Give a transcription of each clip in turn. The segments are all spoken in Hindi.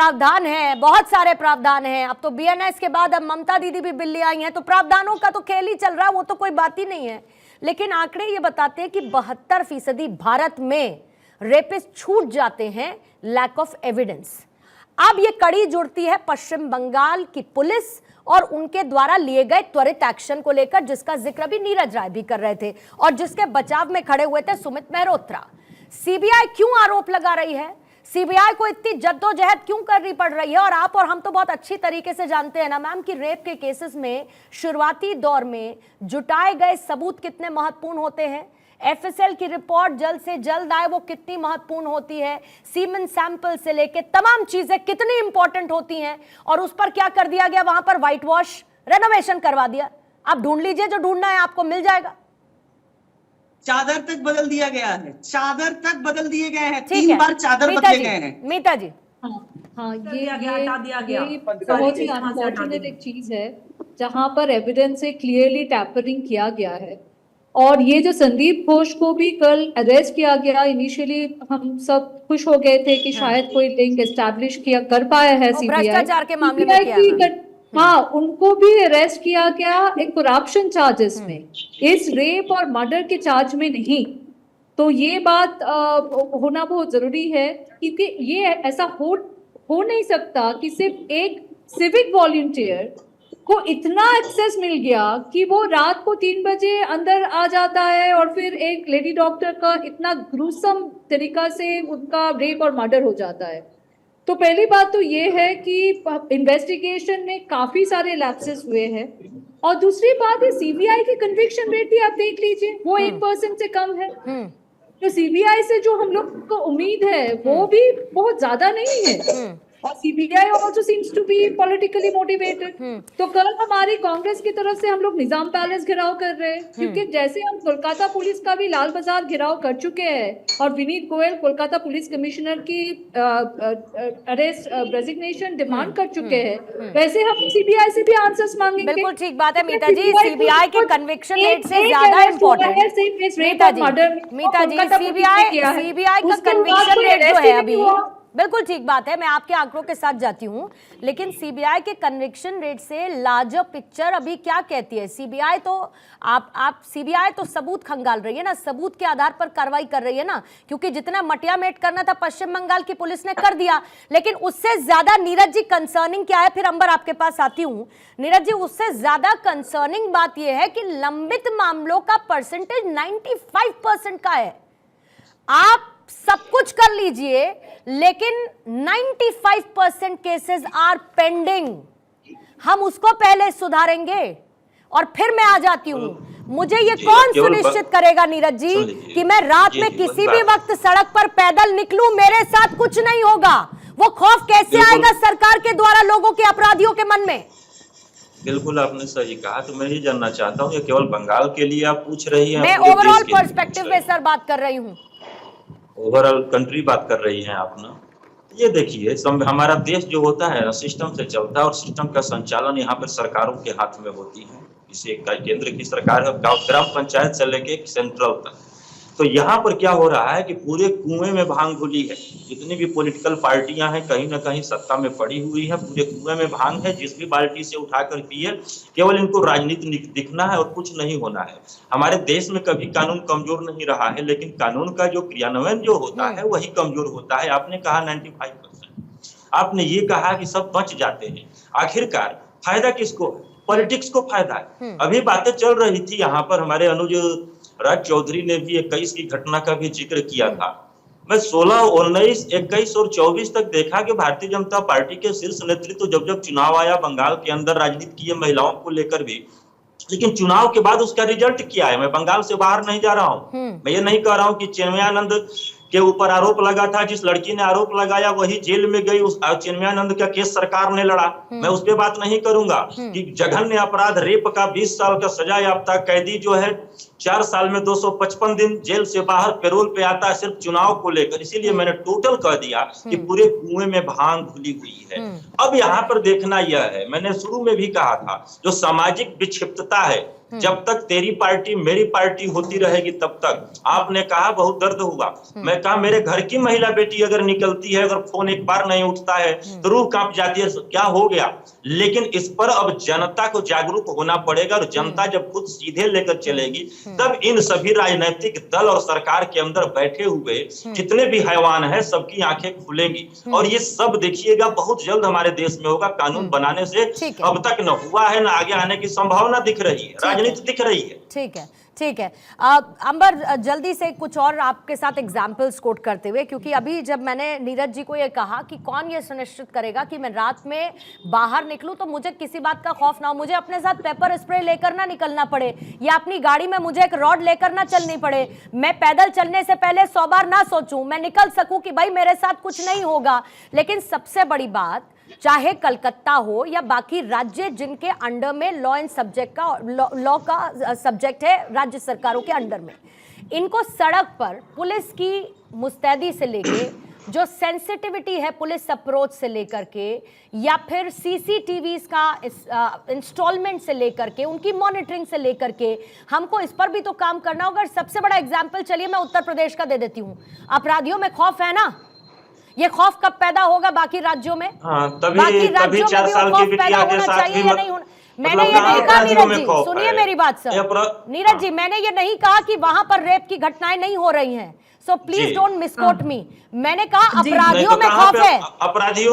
प्रावधान है, बहुत सारे प्रावधान हैं। अब तो बीएनएस के बाद अब ममता दीदी भी बिल्ली आई हैं, तो प्रावधानों का तो खेल ही चल रहा है, वो तो कोई बात ही नहीं है। लेकिन आंकड़े ये बताते हैं कि 72% भारत में रेपिस्ट छूट जाते हैं, लैक ऑफ एविडेंस। अब ये कड़ी जुड़ती है पश्चिम बंगाल की पुलिस और उनके द्वारा लिए गए त्वरित एक्शन को लेकर, जिसका जिक्र भी नीरज राय भी कर रहे थे और जिसके बचाव में खड़े हुए थे सुमित मेहरोत्रा। सीबीआई क्यों आरोप लगा रही है, सीबीआई को इतनी जद्दोजहद क्यों करनी पड़ रही है? और आप और हम तो बहुत अच्छी तरीके से जानते हैं ना मैम कि रेप के केसेस में शुरुआती दौर में जुटाए गए सबूत कितने महत्वपूर्ण होते हैं। एफएसएल की रिपोर्ट जल्द से जल्द आए वो कितनी महत्वपूर्ण होती है, सीमेन सैंपल से लेके तमाम चीजें कितनी इंपॉर्टेंट होती हैं। और उस पर क्या कर दिया गया, वहां पर व्हाइट वॉश रेनोवेशन करवा दिया। आप ढूंढ लीजिए, जो ढूंढना है आपको मिल जाएगा। चादर तक बदल दिया गया है, चादर तक बदल दिए गए हैं, 3 बार चादर बदले गए हैं। मीता जी, हाँ, ये बहुत ही अनफॉर्चुनेट एक चीज है जहां पर एविडेंस से क्लियरली टैपरिंग किया गया है। और ये जो संदीप घोष को भी कल अरेस्ट किया गया, इनिशियली हम सब खुश हो गए थे कि शायद कोई लिंक एस्टैब्लिश किया कर पाया है सीबीआई, भ्रष्टाचार के मामले में किया। हाँ, उनको भी अरेस्ट किया गया एक करप्शन चार्जेस में, इस रेप और मर्डर के चार्ज में नहीं। तो ये बात होना बहुत जरूरी है, क्योंकि ये ऐसा हो नहीं सकता कि सिर्फ एक सिविक वॉलंटियर को इतना एक्सेस मिल गया कि वो रात को 3 बजे अंदर आ जाता है और फिर एक लेडी डॉक्टर का इतना ग्रूसम तरीका से उनका रेप और मर्डर हो जाता है। तो पहली बात तो ये है कि इन्वेस्टिगेशन में काफी सारे लैप्सेस हुए हैं। और दूसरी बात है सीबीआई की कन्विक्शन रेट भी आप देख लीजिए, वो 1% से कम है। तो सीबीआई से जो हम लोग को उम्मीद है वो भी बहुत ज्यादा नहीं है। और CBI also seems to be politically motivated. तो कल हमारी कांग्रेस की तरफ से हम लोग निजाम पैलेस घिराव कर रहे हैं, क्योंकि जैसे हम कोलकाता पुलिस का भी लाल बाजार घिराव कर चुके हैं और विनीत गोयल कोलकाता पुलिस कमिश्नर की अरेस्ट रेजिग्नेशन डिमांड कर चुके हैं, वैसे हम सीबीआई से भी आंसर्स मांगेंगे। बिल्कुल ठीक बात है मीता जी, सीबीआई के कन्विक्शन रेट से ज्यादा इम्पोर्टेंट मीता जी सीबीआई का कन्विक्शन रेट जो है अभी, बिल्कुल ठीक बात है, मैं आपके आंकड़ों के साथ जाती हूं। लेकिन सीबीआई के कन्विक्शन रेट से लार्जर पिक्चर अभी क्या कहती है? सीबीआई तो सीबीआई तो सबूत खंगाल रही है ना, सबूत के आधार पर कार्रवाई कर रही है ना, क्योंकि जितना मटियामेट करना था पश्चिम बंगाल की पुलिस ने कर दिया। लेकिन उससे ज्यादा नीरज जी कंसर्निंग क्या है, फिर अंबर आपके पास आती हूं। नीरज जी, उससे ज्यादा कंसर्निंग बात यह है कि लंबित मामलों का परसेंटेज 95% का है। आप सब कुछ कर लीजिए लेकिन 95% केसेस आर पेंडिंग। हम उसको पहले सुधारेंगे और फिर मैं आ जाती हूं। मुझे ये कौन सुनिश्चित करेगा नीरज जी कि मैं रात में किसी भी वक्त सड़क पर पैदल निकलूं, मेरे साथ कुछ नहीं होगा? वो खौफ कैसे आएगा सरकार के द्वारा लोगों के, अपराधियों के मन में? बिल्कुल आपने सही कहा। तो मैं ये जानना चाहता हूँ, ये केवल बंगाल के लिए आप पूछ रही हैं? मैं ओवरऑल पर्सपेक्टिव में सर बात कर रही हूँ, ओवरऑल कंट्री बात कर रही हैं आप ना। ये देखिए, हमारा देश जो होता है ना, सिस्टम से चलता है और सिस्टम का संचालन यहाँ पर सरकारों के हाथ में होती है। इसे केंद्र की सरकार है, ग्राम पंचायत से लेके सेंट्रल तक। तो यहाँ पर क्या हो रहा है कि पूरे कुएं में भांग घुली है। जितनी भी पॉलिटिकल पार्टियां हैं कहीं ना कहीं सत्ता में पड़ी हुई है, पूरे कुएं में भांग है। जिस भी बाल्टी से उठाकर पिए, केवल इनको राजनीति दिखना है और कुछ नहीं होना है। हमारे देश में कभी कानून कमजोर नहीं रहा है, लेकिन कानून का जो क्रियान्वयन जो होता है वही कमजोर होता है। आपने कहा 95%, आपने ये कहा कि सब बच जाते हैं। आखिरकार फायदा किसको? पॉलिटिक्स को फायदा है। अभी बातें चल रही थी यहाँ पर, हमारे अनुज राज चौधरी ने भी 21 की घटना का भी जिक्र किया था। मैं 16, 19, 21 और 24 तक देखा कि भारतीय जनता पार्टी के शीर्ष नेतृत्व जब चुनाव आया, बंगाल के अंदर राजनीति की महिलाओं को लेकर भी, लेकिन चुनाव के बाद उसका रिजल्ट क्या है? मैं बंगाल से बाहर नहीं जा रहा हूँ। मैं ये नहीं कह रहा हूँ कि चिन्मयानंद के ऊपर आरोप लगा था, जिस लड़की ने आरोप लगाया वही जेल में गई, उस चिन्मयानंद का केस सरकार ने लड़ा। मैं उस पर बात नहीं करूंगा कि जघन्य अपराध रेप का 20 साल का सजा याफ्ता कैदी जो है 4 साल में 255 दिन जेल से बाहर पैरोल पे आता है सिर्फ चुनाव को लेकर। इसीलिए मैंने टोटल कह दिया कि पूरे कुएं में भांग घुली हुई है। अब यहाँ पर देखना यह है, मैंने शुरू में भी कहा था, जो सामाजिक विक्षिप्तता है, जब तक तेरी पार्टी मेरी पार्टी होती रहेगी तब तक। आपने कहा बहुत दर्द हुआ, मैं कहा मेरे घर की महिला बेटी अगर निकलती है, अगर फोन एक बार नहीं उठता है तो रूह कांप जाती है, क्या हो गया। लेकिन इस पर अब जनता को जागरूक होना पड़ेगा, और जनता जब खुद सीधे लेकर चलेगी तब इन सभी राजनीतिक दल और सरकार के अंदर बैठे हुए जितने भी हैवान हैं सबकी आंखें खुलेंगी। और ये सब देखिएगा बहुत जल्द हमारे देश में होगा। कानून बनाने से अब तक न हुआ है, न आगे आने की संभावना दिख रही है, राजनीति दिख रही है। ठीक है, ठीक है। अंबर, जल्दी से कुछ और आपके साथ एग्जाम्पल्स कोट करते हुए, क्योंकि अभी जब मैंने नीरज जी को ये कहा कि कौन ये सुनिश्चित करेगा कि मैं रात में बाहर निकलूं तो मुझे किसी बात का खौफ ना हो, मुझे अपने साथ पेपर स्प्रे लेकर ना निकलना पड़े, या अपनी गाड़ी में मुझे एक रॉड लेकर ना चलनी पड़े, मैं पैदल चलने से पहले 100 बार ना सोचूं, मैं निकल सकूं कि भाई मेरे साथ कुछ नहीं होगा। लेकिन सबसे बड़ी बात, चाहे कलकत्ता हो या बाकी राज्य जिनके अंडर में लॉ एंड सब्जेक्ट का लॉ का सब्जेक्ट है राज्य सरकारों के अंडर में, इनको सड़क पर पुलिस की मुस्तैदी से लेके, जो सेंसिटिविटी है पुलिस अप्रोच से लेकर के, या फिर सीसीटीवीज का इंस्टॉलमेंट से लेकर के, उनकी मॉनिटरिंग से लेकर के, हमको इस पर भी तो काम करना होगा। सबसे बड़ा एग्जाम्पल चलिए मैं उत्तर प्रदेश का दे देती हूँ। अपराधियों में खौफ है ना, ये खौफ कब पैदा होगा बाकी राज्यों में? तभी 4 साल की बिटिया के साथ भी मैंने ये नहीं कहा नीरज जी, सुनिए मेरी बात सर। नीरज जी, मैंने ये नहीं कहा कि वहां पर रेप की घटनाएं नहीं हो रही हैं, सो प्लीज डोंट मिसकोट मी। मैंने कहा अपराधियों में खौफ है,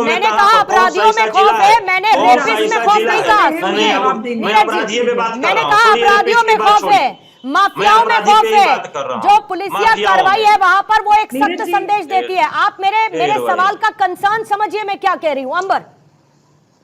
मैंने कहा अपराधियों में खौफ है, मैंने रेपिस्ट में खौफ नहीं कहा। नीरज जी, मैंने कहा अपराधियों में खौफ है, माफियाओं में खौफ है, जो पुलिसिया कार्रवाई है वहां पर वो एक सख्त संदेश देती है। आप मेरे सवाल का कंसर्न समझिए मैं क्या कह रही हूँ। अंबर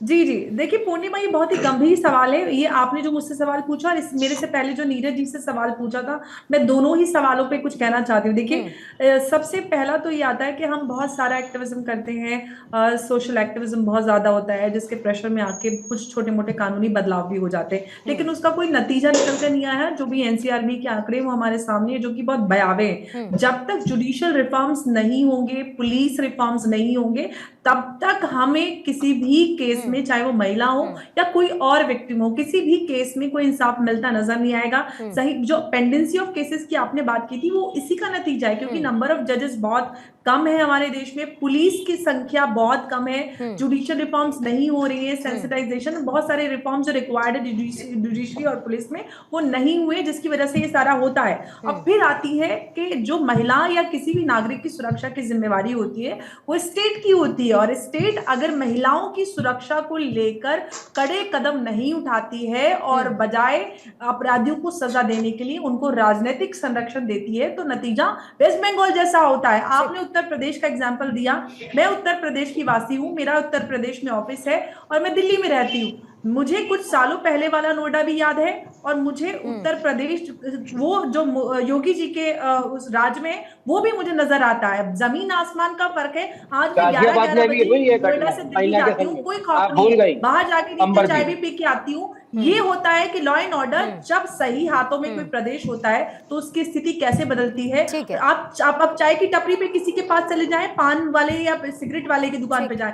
जी जी, देखिए पूर्णिमा, ये बहुत ही गंभीर सवाल है। ये आपने जो मुझसे सवाल पूछा और मेरे से पहले जो नीरज जी से सवाल पूछा था, मैं दोनों ही सवालों पे कुछ कहना चाहती हूँ। देखिए, सबसे पहला तो ये आता है कि हम बहुत सारा एक्टिविज्म करते हैं, सोशल एक्टिविज्म बहुत ज्यादा होता है, जिसके प्रेशर में आके कुछ छोटे मोटे कानूनी बदलाव भी हो जाते हैं, लेकिन उसका कोई नतीजा निकल कर नहीं आया है। जो भी एनसीआरबी के आंकड़े वो हमारे सामने है, जो कि बहुत भयावह है। जब तक जुडिशियल रिफॉर्म्स नहीं होंगे, पुलिस रिफॉर्म्स नहीं होंगे, तब तक हमें किसी भी केस में, चाहे वो महिला हो या कोई और विक्टिम हो, किसी भी केस में कोई इंसाफ मिलता नजर नहीं आएगा। सही, जो पेंडेंसी ऑफ केसेस की आपने बात की थी वो इसी का नतीजा है, क्योंकि नंबर ऑफ जजेस बहुत कम है हमारे देश में, पुलिस की संख्या बहुत कम है, जुडिशियल रिफॉर्म्स नहीं हो रही है, सेंसिटाइजेशन, बहुत सारे रिफॉर्म्स जो रिक्वायर्ड है जुडिशरी और पुलिस में वो नहीं हुए, जिसकी वजह से ये सारा होता है। अब फिर आती है कि जो महिला या किसी भी नागरिक की सुरक्षा की जिम्मेवारी होती है वो स्टेट की होती है, और स्टेट अगर महिलाओं की सुरक्षा को लेकर कड़े कदम नहीं उठाती है और बजाय अपराधियों को सजा देने के लिए उनको राजनीतिक संरक्षण देती है, तो नतीजा वेस्ट बंगाल जैसा होता है। आपने उत्तर प्रदेश का एग्जाम्पल दिया, मैं उत्तर प्रदेश की वासी हूं, मेरा उत्तर प्रदेश में ऑफिस है और मैं दिल्ली में रहती हूँ। मुझे कुछ सालों पहले वाला नोएडा भी याद है, और मुझे उत्तर प्रदेश, वो जो योगी जी के उस राज्य में, वो भी मुझे नजर आता है। जमीन आसमान का फर्क है। आज मैं 11 बजे नोएडा से दिल्ली जाती हूँ, कोई खौफ नहीं है, बाहर जाके चाय भी पी के आती हूँ। ये होता है कि लॉ एंड ऑर्डर जब सही हाथों में कोई प्रदेश होता है तो उसकी स्थिति कैसे बदलती है। आप चाय की टपरी पे किसी के पास चले जाएं, पान वाले या सिगरेट वाले की दुकान पे जाएं,